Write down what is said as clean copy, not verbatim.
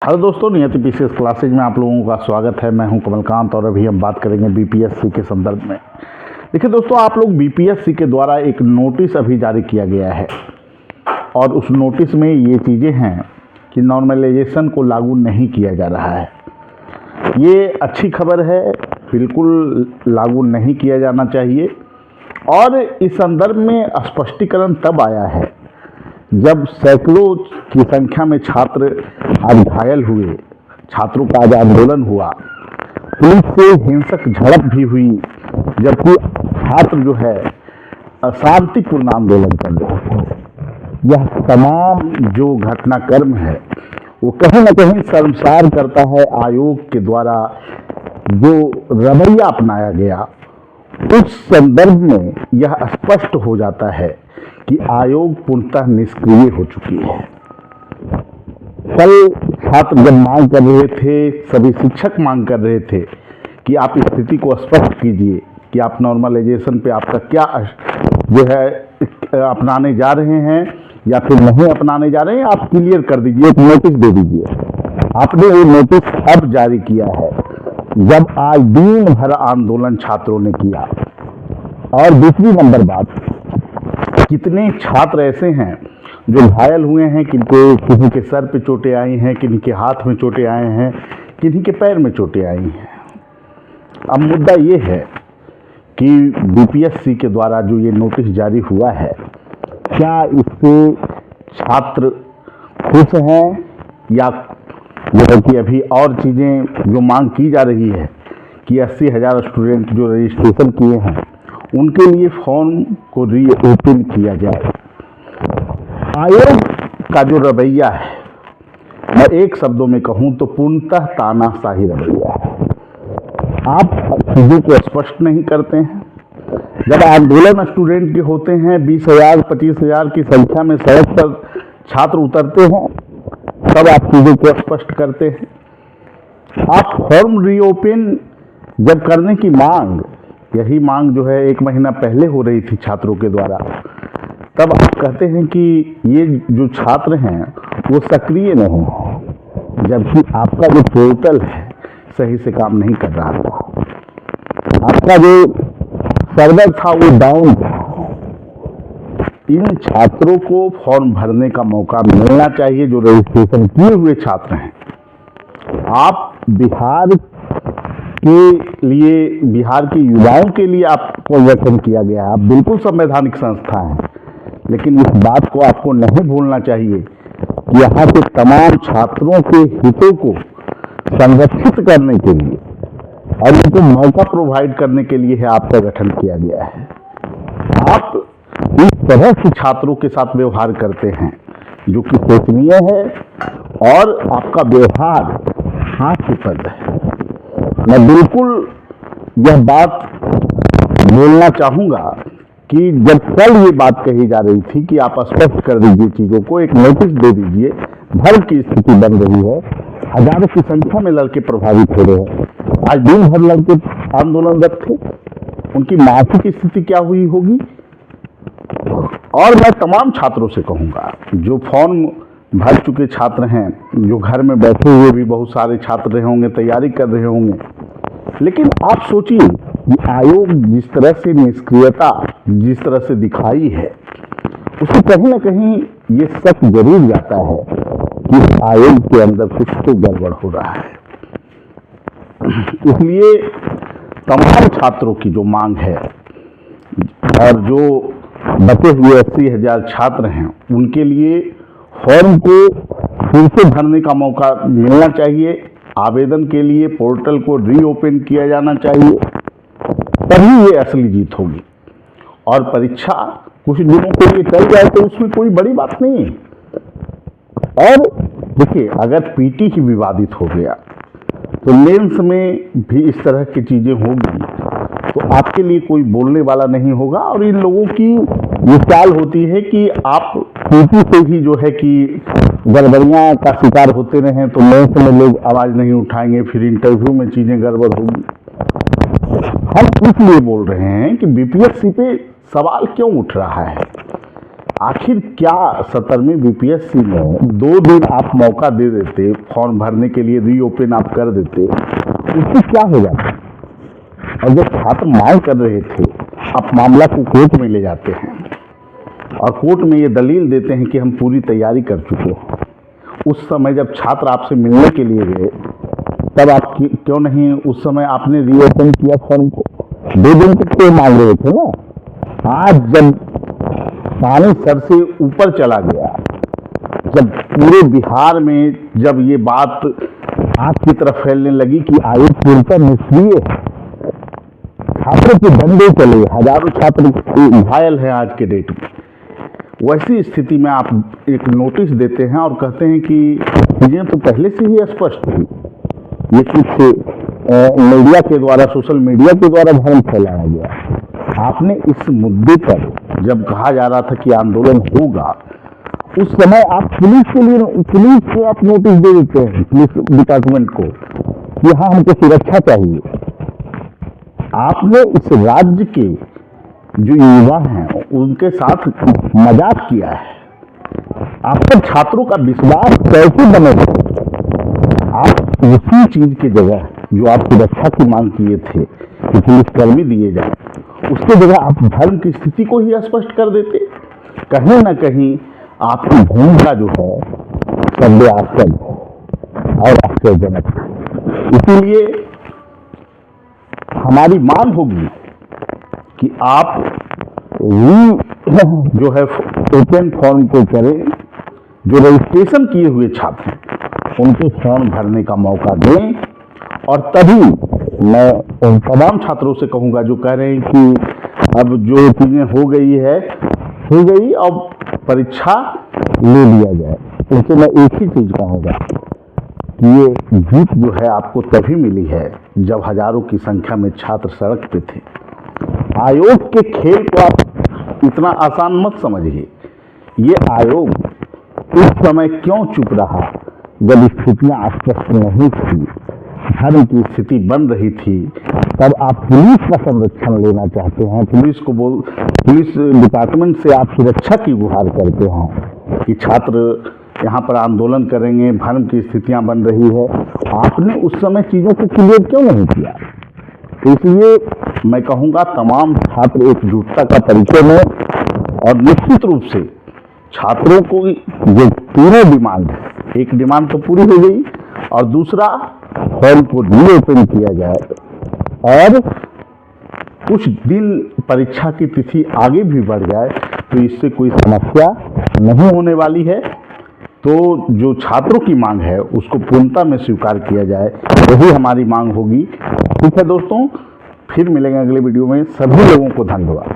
Hello दोस्तों, नियति PCS classes में आप लोगों का स्वागत है। मैं हूं कमलकांत और अभी हम बात करेंगे बीपीएससी के संदर्भ में। देखिए दोस्तों, आप लोग बीपीएससी के द्वारा एक नोटिस अभी जारी किया गया है और उस नोटिस में ये चीज़ें हैं कि नॉर्मलाइजेशन को लागू नहीं किया जा रहा है। ये अच्छी खबर है, बिल्कुल लागू नहीं किया जाना चाहिए। और इस संदर्भ में स्पष्टीकरण तब आया है जब सैकड़ों की संख्या में छात्र आज घायल हुए, छात्रों का आज आंदोलन हुआ, पुलिस से हिंसक झड़प भी हुई, जबकि छात्र जो है शांतिपूर्ण आंदोलन कर रहे थे। यह तमाम जो घटनाक्रम है वो कहीं न कहीं शर्मसार करता है। आयोग के द्वारा जो रवैया अपनाया गया, उस संदर्भ में यह स्पष्ट हो जाता है कि आयोग पूर्णतः निष्क्रिय हो चुकी है। कल छात्र जब मांग कर रहे थे, सभी शिक्षक मांग कर रहे थे कि आप स्थिति को स्पष्ट कीजिए कि आप नॉर्मलाइजेशन पे आपका क्या जो है अपनाने जा रहे हैं या फिर नहीं अपनाने जा रहे हैं, आप क्लियर कर दीजिए, एक नोटिस दे दीजिए। आपने ये नोटिस अब जारी किया है जब आज दिन भर आंदोलन छात्रों ने किया। और दूसरी नंबर बात, कितने छात्र ऐसे हैं जो घायल हुए हैं, किन्हीं के सर पे चोटें आई हैं, किन्हीं के हाथ में चोटें आए हैं, किन्हीं के पैर में चोटें आई हैं। अब मुद्दा ये है कि बीपीएससी के द्वारा जो ये नोटिस जारी हुआ है, क्या इससे छात्र खुश हैं या जो है कि अभी और चीज़ें जो मांग की जा रही है कि 80,000 स्टूडेंट जो रजिस्ट्रेशन किए हैं उनके लिए फॉर्म को रीओपन किया जाए। आयोग का जो रवैया है, मैं एक शब्दों में कहूं तो पूर्णतः तानाशाही रवैया है। आप चीज़ों को स्पष्ट नहीं करते हैं। जब आंदोलन स्टूडेंट के होते हैं, 20,000 25,000 की संख्या में सड़क पर छात्र उतरते हैं, तब आप चीज़ों को स्पष्ट करते हैं। आप फॉर्म रीओपन जब करने की मांग, यही मांग जो है 1 महीना पहले हो रही थी छात्रों के द्वारा, तब आप कहते हैं कि ये जो छात्र हैं वो सक्रिय नहीं है, जबकि आपका जो पोर्टल है सही से काम नहीं कर रहा था। आपका जो सर्वर था वो डाउन था। इन छात्रों को फॉर्म भरने का मौका मिलना चाहिए जो रजिस्ट्रेशन किए हुए छात्र हैं। आप बिहार के लिए, बिहार के युवाओं के लिए आपको गठन किया गया है, आप बिल्कुल संवैधानिक संस्था हैं, लेकिन इस बात को आपको नहीं भूलना चाहिए कि यहाँ के तमाम छात्रों के हितों को संरक्षित करने के लिए और उनको मौका प्रोवाइड करने के लिए है आपका गठन किया गया है। आप इस तरह से छात्रों के साथ व्यवहार करते हैं जो कि शोचनीय है और आपका व्यवहार हास्यास्पद है। मैं बिल्कुल यह बात बोलना चाहूँगा कि जब कल ये बात कही जा रही थी कि आप स्पष्ट कर दीजिए चीज़ों को, एक नोटिस दे दीजिए, भर की स्थिति बन रही है, हजारों की संख्या में लड़के प्रभावित हो रहे हैं। आज दिन भर लड़के आंदोलनरत थे, उनकी मानसिक स्थिति क्या हुई होगी। और मैं तमाम छात्रों से कहूँगा, जो फॉर्म भर चुके छात्र हैं, जो घर में बैठे हुए भी बहुत सारे छात्र रहे होंगे, तैयारी कर रहे होंगे, लेकिन आप सोचिए कि आयोग जिस तरह से निष्क्रियता जिस तरह से दिखाई है, उससे कहीं न कहीं ये शक जरूर जाता है कि आयोग के अंदर कुछ तो गड़बड़ हो रहा है। इसलिए तमाम छात्रों की जो मांग है और जो बचे हुए 80,000 छात्र हैं, उनके लिए फॉर्म को फिर से भरने का मौका मिलना चाहिए। आवेदन के लिए पोर्टल को रीओपन किया जाना चाहिए, तभी ये असली जीत होगी। और परीक्षा कुछ दिनों के लिए टल जाए तो उसमें कोई बड़ी बात नहीं है। और देखिए, अगर पीटी ही विवादित हो गया तो मेंस में भी इस तरह की चीज़ें होगी तो आपके लिए कोई बोलने वाला नहीं होगा। और इन लोगों की ये चाल होती है कि आप पीटी से ही जो है कि गड़बड़ियाँ का शिकार होते रहें तो मेंस में लोग आवाज़ नहीं उठाएंगे, फिर इंटरव्यू में चीज़ें गड़बड़ होगी। हम इसलिए बोल रहे हैं कि बीपीएससी पे सवाल क्यों उठ रहा है। आखिर क्या 17वीं बीपीएससी में 2 दिन आप मौका दे देते, फॉर्म भरने के लिए रीओपन आप कर देते, उससे क्या हो जाता? और जब छात्र मांग कर रहे थे, आप मामला को कोर्ट में ले जाते हैं और कोर्ट में ये दलील देते हैं कि हम पूरी तैयारी कर चुके हैं। उस समय जब छात्र आपसे मिलने के लिए गए, तब आप क्यों नहीं उस समय आपने रीओपन किया फॉर्म को? 2 दिन तक तो मांग रहे थे ना। आज जब पानी सर से ऊपर चला गया, जब पूरे बिहार में जब ये बात आग की तरफ फैलने लगी कि आयोग पूर्णतः निष्क्रिय है, छात्रों के दंगे चले, हजारों छात्र घायल हैं आज के डेट में, वैसी स्थिति में आप एक नोटिस देते हैं और कहते हैं कि चीजें तो पहले से ही स्पष्ट थी, ये कुछ मीडिया के द्वारा, सोशल मीडिया के द्वारा भ्रम फैलाया गया। आपने इस मुद्दे पर जब कहा जा रहा था कि आंदोलन होगा, उस समय आप पुलिस को आप नोटिस दे देते हैं, पुलिस डिपार्टमेंट को, कि हाँ हमको सुरक्षा चाहिए। आपने इस राज्य के जो युवा हैं उनके साथ मजाक किया है। आप पर छात्रों का विश्वास कैसे बनेगा? आप उसी चीज की जगह जो आप सुरक्षा की मांग किए थे कि पुलिसकर्मी दिए जाए, उसके जगह आप धर्म की स्थिति को ही स्पष्ट कर देते। कहीं ना कहीं आपकी भूमिका जो है संदेहास्पद और आश्चर्यजनक। इसीलिए हमारी मांग होगी कि आप जो है ओपन फॉर्म को करें, जो रजिस्ट्रेशन किए हुए छात्र उनको फॉर्म भरने का मौका दें। और तभी मैं उन तमाम छात्रों से कहूंगा जो कह रहे हैं कि अब जो चीजें हो गई, अब परीक्षा ले लिया जाए, उनसे मैं एक ही चीज कहूंगा कि ये जीत जो है आपको तभी मिली है जब हजारों की संख्या में छात्र सड़क पे थे। आयोग के खेल को आप इतना आसान मत समझिए। ये आयोग उस समय क्यों चुप रहा जब स्थितियां स्पष्ट नहीं थी, धर्म की स्थिति बन रही थी, तब आप पुलिस का संरक्षण लेना चाहते हैं, पुलिस डिपार्टमेंट से आप सुरक्षा की गुहार करते हैं कि छात्र यहाँ पर आंदोलन करेंगे, धर्म की स्थितियां बन रही है। आपने उस समय चीजों को क्लियर क्यों नहीं किया? इसलिए मैं कहूँगा तमाम छात्र एकजुटता का परिचय लें और निश्चित रूप से छात्रों को जो तीनों डिमांड है, एक डिमांड तो पूरी हो गई और दूसरा फॉर्म को रीओपन किया जाए और कुछ दिन परीक्षा की तिथि आगे भी बढ़ जाए तो इससे कोई समस्या नहीं होने वाली है। तो जो छात्रों की मांग है उसको पूर्णता में स्वीकार किया जाए, वही हमारी मांग होगी। ठीक है दोस्तों, फिर मिलेंगे अगले वीडियो में। सभी लोगों को धन्यवाद।